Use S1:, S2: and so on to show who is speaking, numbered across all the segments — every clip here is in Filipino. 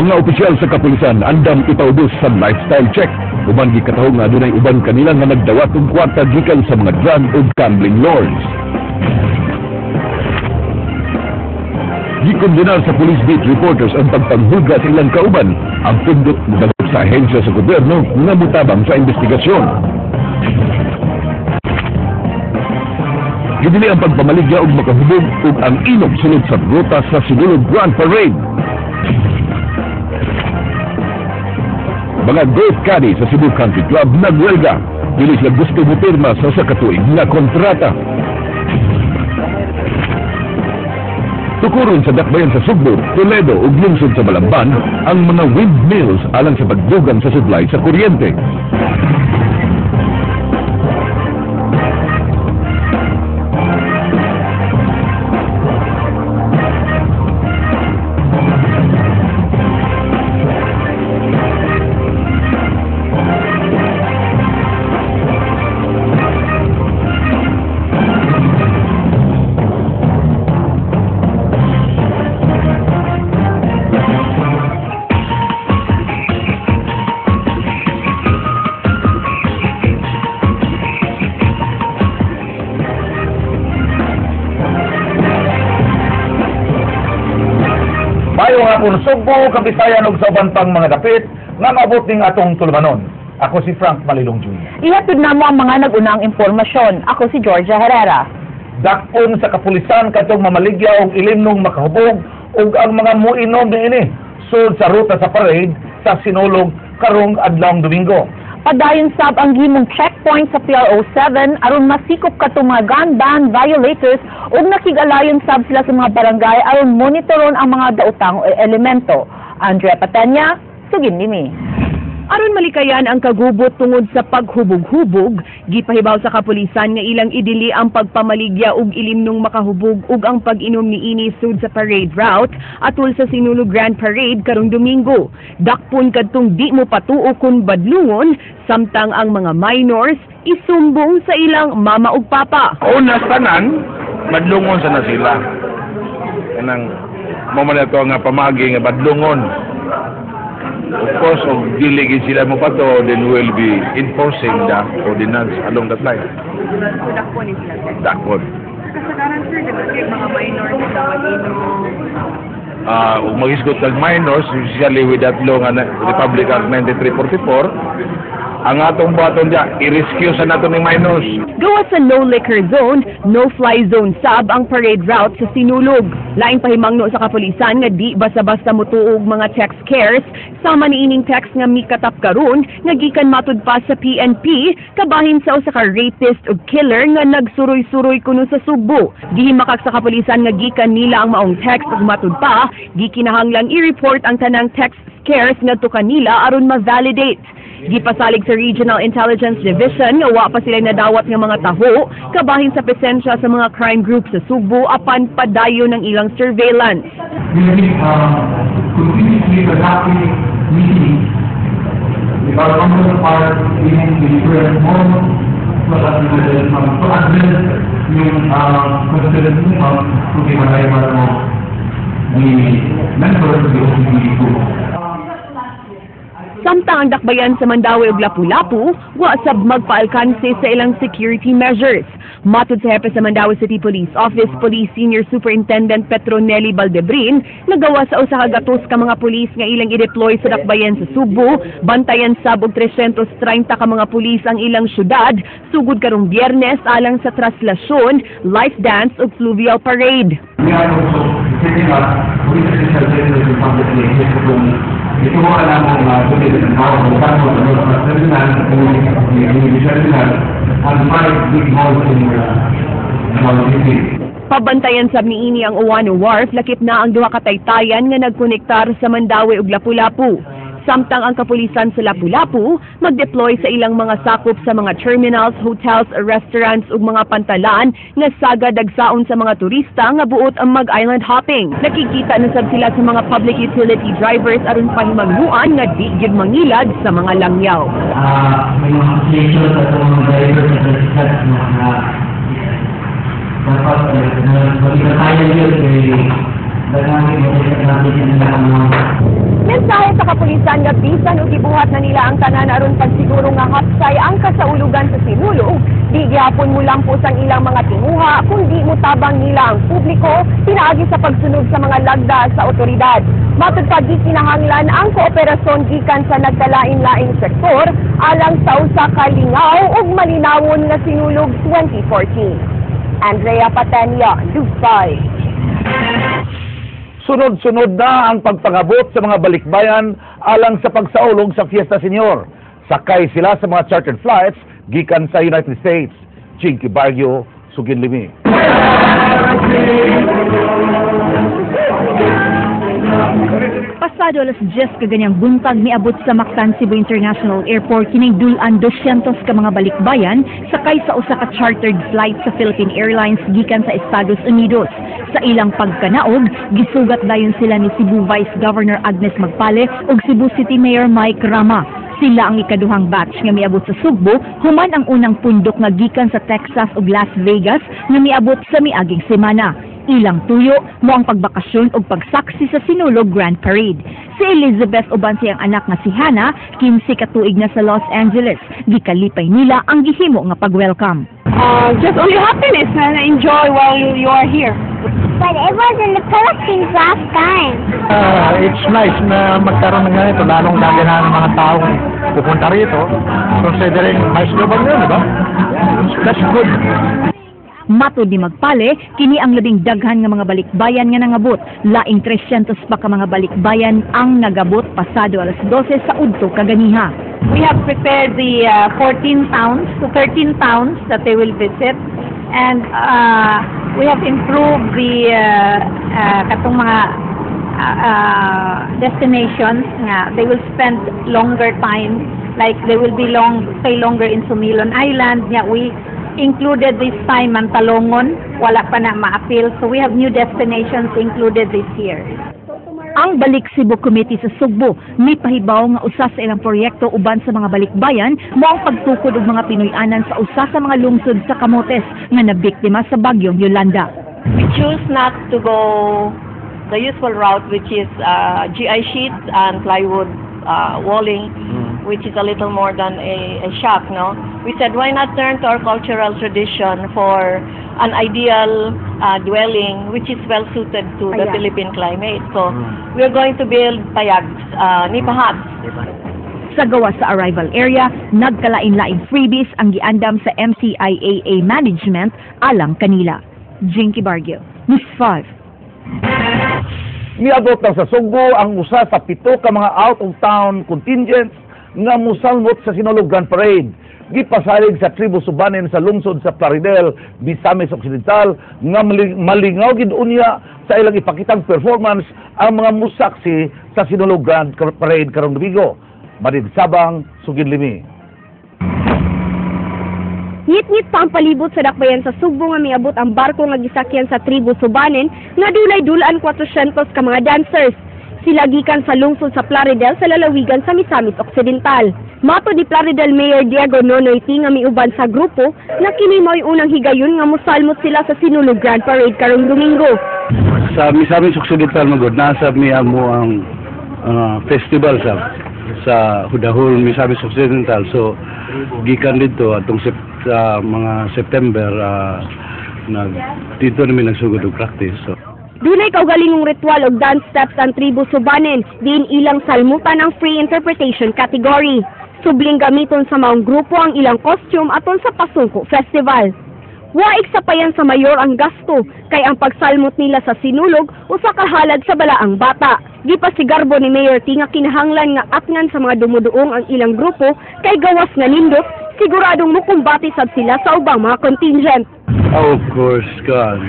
S1: Mga opisyal sa kapulisan andam ipaubos sa lifestyle check. Uban gikataho nga dunay uban kanila nga nagdawat og kwarta gikan sa mga drug ug gambling lords. Gikondenar sa police beat reporters ang pagpanghuga sa ilang kauban. Ang pundot nagdawat sa ahensya sa gobyerno nga mutabang sa investigasyon. Gidili ang pagpamaligya og makahubog ug ang inog sulod sa ruta sa Sinulog Grand Parade. Mga golf caddy sa Cebu Country Club nagwelga. Dili sila gusto mupirma sa katuig nga kontrata. Tukuron sa dakbayan sa Sugbo, Toledo ug lungsod sa Balamban ang mga windmills alang sa pagdugang sa supply sa kuryente.
S2: Maayong hapon Sugbo, Kabisayan ug sa uban pang mga dapit nga maabot ning atong tulumanon. Ako si Frank Malilong Jr.
S3: Ihatid na mo ang mga nag-unang impormasyon. Ako si Georgia Herrera.
S2: Dakpon sa kapulisan katong mamaligya og ilimnong makahubog ug ang mga muinom niini sud sa ruta sa parade sa Sinulog karong adlawng Domingo.
S3: Padayon sab ang gimong checkpoint sa PRO 7 aron masikop katong mga gun ban violators ug nakig-alayon sab sila sa mga barangay aron monitoron ang mga daotang elemento. Andrea Patenya, sugin nimi. Aron malikayan ang kagubot tungod sa paghubog-hubog, gipahibaw sa kapulisan nga ilang idili ang pagpamaligya ug ilimnong makahubog ug ang pag-inom niini sud sa parade route atol sa Sinulog Grand Parade karong Domingo. Dakpon kadtong di mo patuo kun badlungon samtang ang mga minors isumbong sa ilang mama ug papa.
S4: Una tanan, badlungon sana sila. Kanang momento nga pamagi nga badlungon. Of course, kung diligin sila mo pa to, then we'll be enforcing the ordinance along that line.
S3: So, dakpon sila, sir?
S4: Dakpon.
S3: Kasagaran, sir, diba, mga minors na mag-inom?
S4: Mag-isgot ng minors, usually with that law nga Republic Act 9344, ang atong baton dyan, i-rescue sa nato ng minors.
S3: Gawa sa no liquor zone, no fly zone sab ang parade route sa Sinulog. Laing pahimangno sa kapulisan nga di basta-basta mutuog mga text cares, sama ni ining text nga mikatap karon nga gikan matud pa sa PNP, kabahin sa usa ka rapist ug killer nga nagsuroy-suroy kuno sa Sugbo. Gihimakak sa kapulisan nga gikan nila ang maong text ug matud pa, gikinahanglang i-report ang tanang text cares ngadto kanila aron ma-validate. Gipasalig sa Regional Intelligence Division nga wa pa sila nadawat nga mga taho kabahin sa presensya sa mga crime group sa Sugbo apan padayon ng ilang surveillance.
S5: We continuously conducting meetings with our counterpart in different modes so that we will address yung concerns to the arrival of the members of the OCD group.
S3: Samtang ang dakbayan sa Mandaue ug Lapu-Lapu, wa sab magpaalkanse sa ilang security measures. Matud sa hepe sa Mandaue City Police Office, Police Senior Superintendent Petronelli Baldebrin, nagawa sa usa ka gatos ka mga pulis nga ilang i-deploy sa dakbayan sa Sugbo, bantayan sab og 330 ka mga pulis ang ilang syudad, sugod karong Biyernes alang sa traslasyon, life dance ug fluvial parade.
S5: We are also setting up police centers in public places kung ito mo alam ang sulit ng tao ng tao ng mga personal and five big malls in our city.
S3: Pabantayan sab niini ang Uwano Wharf, lakip na ang duha ka taytayan nga nagkonektar sa Mandaue ug Lapu-Lapu. Samtang ang kapulisan sa Lapu-Lapu mag-deploy sa ilang mga sakop sa mga terminals, hotels, restaurants ug mga pantalan nga sagad dagsaon sa mga turista nga buot ang mag-island hopping. Nakikita na sab sila sa mga public utility drivers aron pahimangnuan nga di gyud mangilad sa mga langyaw.
S5: May mga applications at mga drivers na sikat na dapat balik tayo yun
S3: Mensahe sa kapulisan nga bisan ug gibuhat na nila ang tanan aron pagsiguro nga hapsay ang kasaulugan sa sinulog, di gyapon mo lampo sang ilang mga tinguha kundi mutabang nila ang publiko pinaagi sa pagsunod sa mga lagda sa otoridad. Matod pa gikinahanglan ang kooperasyon gikan sa nagkalain-laing sektor alang sa usa ka lingaw ug malinawon nga sinulog 2014. Andrea Patenya, News 5.
S2: Sunod-sunod na ang pagpangabot sa mga balikbayan alang sa pagsaulog sa Fiesta Senior. Sakay sila sa mga chartered flights gikan sa United States. Chinky Barrio, Suginlimi.
S6: Pasado alas 10 kaganyang buntag miabot sa Mactan Cebu International Airport kining dulan 200 ka mga balikbayan sakay sa usa ka chartered flight sa Philippine Airlines gikan sa Estados Unidos. Sa ilang pagkanaog, gisugat dayon sila ni Cebu Vice Governor Agnes Magpale ug Cebu City Mayor Mike Rama. Sila ang ikaduhang batch nga miabot sa Sugbo, human ang unang pundok nga gikan sa Texas ug Las Vegas nga miabot sa miaging semana. Ilang tuyo mo ang pagbakasyon ug pagsaksi sa Sinulog Grand Parade. Si Elizabeth uban siyang anak nga si Hannah, 15 ka tuig na sa Los Angeles. Gikalipay nila ang gihimo nga pag-welcome.
S3: Just only happiness and enjoy while you are here.
S7: But it was in the Philippines last time.
S5: It's nice na magkaroon ng ganito, lalong gaganahan ng mga tao pupunta rito, considering mais global yun, di ba? That's good.
S6: Matod ni Magpale, kini ang labing daghan nga mga balikbayan nga nangabot. Laing 300 pa ka mga balikbayan ang nagabot pasado alas 12 sa udto kaganiha.
S8: We have prepared the 14 towns to 13 towns that they will visit, and we have improved the katong mga destinations nga they will spend longer time, like they will be stay longer in Sumilon Island. Yeah, we included this time Mantalongon, wala pa na ma-appeal, so we have new destinations included this year.
S6: Ang Balik Cebu Committee sa Sugbo mipahibaw nga usa sa ilang proyekto uban sa mga balikbayan mo ang pagtukod og mga Pinoy-anan sa usa sa mga lungsod sa Camotes nga nabiktima sa bagyong Yolanda.
S9: We choose not to go the usual route, which is GI sheets and plywood walling, which is a little more than a shop, no? We said, why not turn to our cultural tradition for an ideal dwelling which is well suited to the Philippine climate. So, we're going to build payags, nipa huts.
S6: Sa gawa sa arrival area, nagkalain-laing freebies ang giandam sa MCIAA management alang kanila. Jinky Bargio, News 5.
S2: Miabot na sa Sugbo ang usa sa 7 ka mga out-of-town contingents nga musalmot sa Sinulog Grand Parade. Gipasalig sa tribo Subanen sa lungsod sa Plaridel, Misamis Occidental, nga malingaw gid unya sa ilang ipakitang performance ang mga musaksi sa Sinulog Grand Parade karong Domingo. Madid Sabang, Suginlimi.
S3: Ngit-ngit pa ang palibot sa dakbayan sa Sugbo nga miabot ang barko nga gisakyan sa tribo Subanen nga dunay dulaan 400 ka mga dancers. Sila gikan sa lungsod sa Plaridel sa lalawigan sa Misamis Occidental. Mato di Plaridel Mayor Diego Nonoy T nga miuban sa grupo na kini mo'y unang higayon nga musalmot sila sa Sinulog Grand Parade karong Domingo.
S10: Sa Misamis Occidental magod nasa mo ang festival sa Hudahul Misamis Occidental. So gikan dito atong sa mga September dito namin nagsugod og practice. So
S3: dunay kaugalingong ritual og dance steps ang tribo Subanen, diin ilang salmutan ang free interpretation category. Subling gamiton sa maong grupo ang ilang costume aton sa Pasungko Festival. Waig sa payan sa mayor ang gasto, kay ang pagsalmot nila sa Sinulog usa ka halad sa balaang bata. Gipasigarbo ni Mayor T nga kinahanglan nga atngan sa mga dumuduong ang ilang grupo kay gawas nga nindot, siguradong mukumbati sad sila sa ubang mga contingent.
S10: of course, God.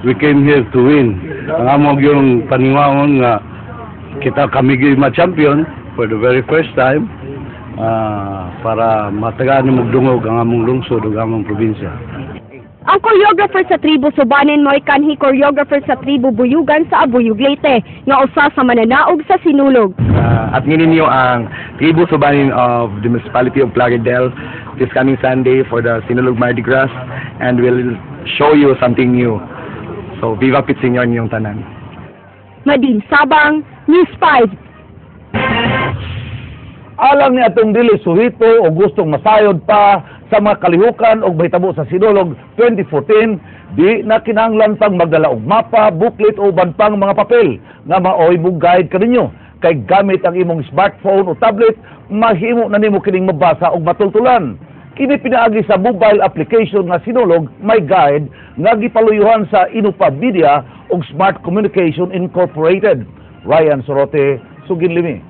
S10: We came here to win. Ang amog yung paniwaon nga kita kami ma-champion for the very first time para matagaan ni magdungog ang among lungsod ug among probinsya.
S3: Ang choreographer sa tribo Subanen mo'y kanhi choreographer sa tribo Buyugan sa Abuyog Leyte nga usa sa mananaog sa Sinulog.
S11: At ninyo ang tribo Subanen of the municipality of Plaridel this coming Sunday for the Sinulog Mardi Gras, and we'll show you something new. So, Viva Pitsinyon yung tanan.
S3: Madin Sabang, News 5.
S2: Alang ni atong dili suhito o gustong masayod pa sa mga kalihukan o mahitabo sa Sinulog 2014, di na kinahanglan pang magdala og mapa, booklet o uban pang mga papel nga maoy mo guide kaninyo. Kay gamit ang imong smartphone o tablet, mahimo na nimo kining mabasa og matultulan. Kini pinaagi sa mobile application nga Sinulog My Guide nga gipaluyuhan sa Inupa Media ug Smart Communication Incorporated. Ryan Sorote, Suginlimi.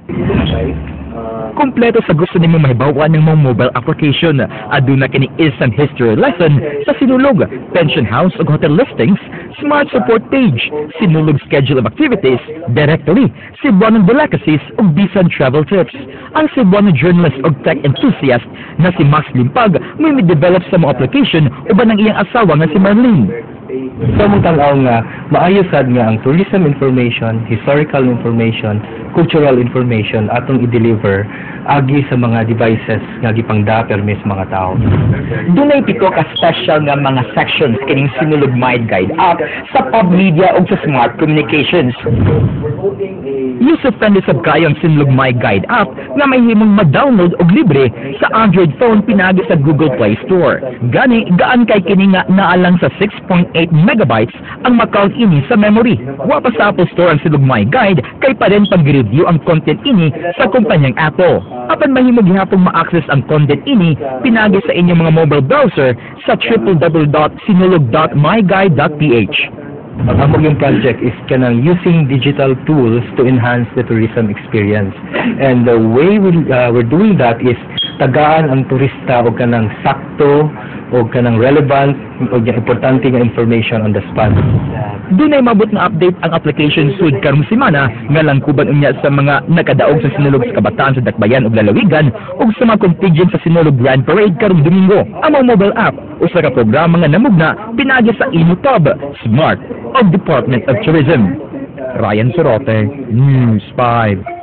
S12: Kompleto sa gusto nimo mahibawan ng mga mobile application. Aduna kini instant history lesson sa Sinulog, pension house ug hotel listings, smart support page, Sinulog schedule of activities, directory, Cebuano delicacies ug bisan travel tips. Ang Cebuano journalist ug tech enthusiast na si Max Limpag may develop sa mga application uban ang iyang asawa nga si Marlene.
S13: Sa mong tanaw nga, maayo sad nga ang tourism information, historical information, cultural information atong i-deliver agi sa mga devices nga gipangda permis mga tao.
S12: Dunay pito ka special nga mga sections kining Sinulog My Guide app sa pub media ug sa smart communications. User-friendly sab kayo ang Sinulog My Guide app nga may himong ma-download og libre sa Android phone pinagi sa Google Play Store. Gani gaan kay kini nga naalang sa 6.8 megabytes ang ma-count ini sa memory. Wa pa sa Apple Store ang Sinulog My Guide kay pa rin pag-review ang content ini sa kumpanyang Apple. Apan mahimo gihapon ma-access ang content ini pinagi sa inyong mga mobile browser sa www.sinulog.myguide.ph.
S13: Ang among yung project is kanang using digital tools to enhance the tourism experience. And the way we're doing that is tagaan ang turista o kanang sakto o kanang relevant o importante nga information on the spot.
S12: Dunay mabot na update ang application sud karong semana nga langkuban unya sa mga nakadaog sa Sinulog sa kabataan sa Dakbayan ug Lalawigan ug sa mga contingent sa Sinulog Grand Parade karong Domingo. Ang mga mobile app usa ka programa nga namugna pinagi sa Inutub, Smart o Department of Tourism. Ryan Sorote, News 5.